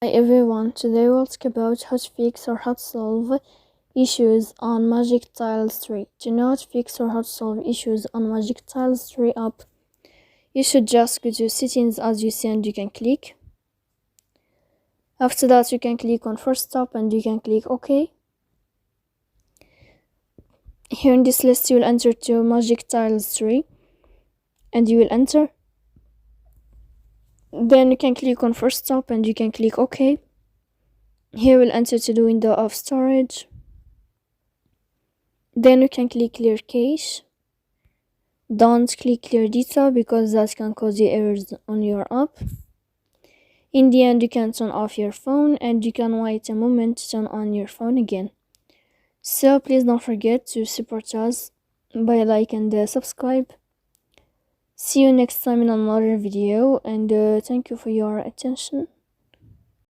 Hi everyone, today we'll talk about how to fix or how to solve issues on Magic Tiles 3. To know how to fix or how to solve issues on Magic Tiles 3 app, you should just go to settings as you see and you can click. After that you can click on first stop and you can click OK. Here in this list you will enter to Magic Tiles 3 and you will enter. Then you can click on first stop and you can click OK. Here we'll enter to the window of storage. Then you can click clear cache. Don't click clear data because that can cause you errors on your app. In the end you can turn off your phone and you can wait a moment to turn on your phone again. So please don't forget to support us by like and subscribe. See you next time in another video and thank you for your attention.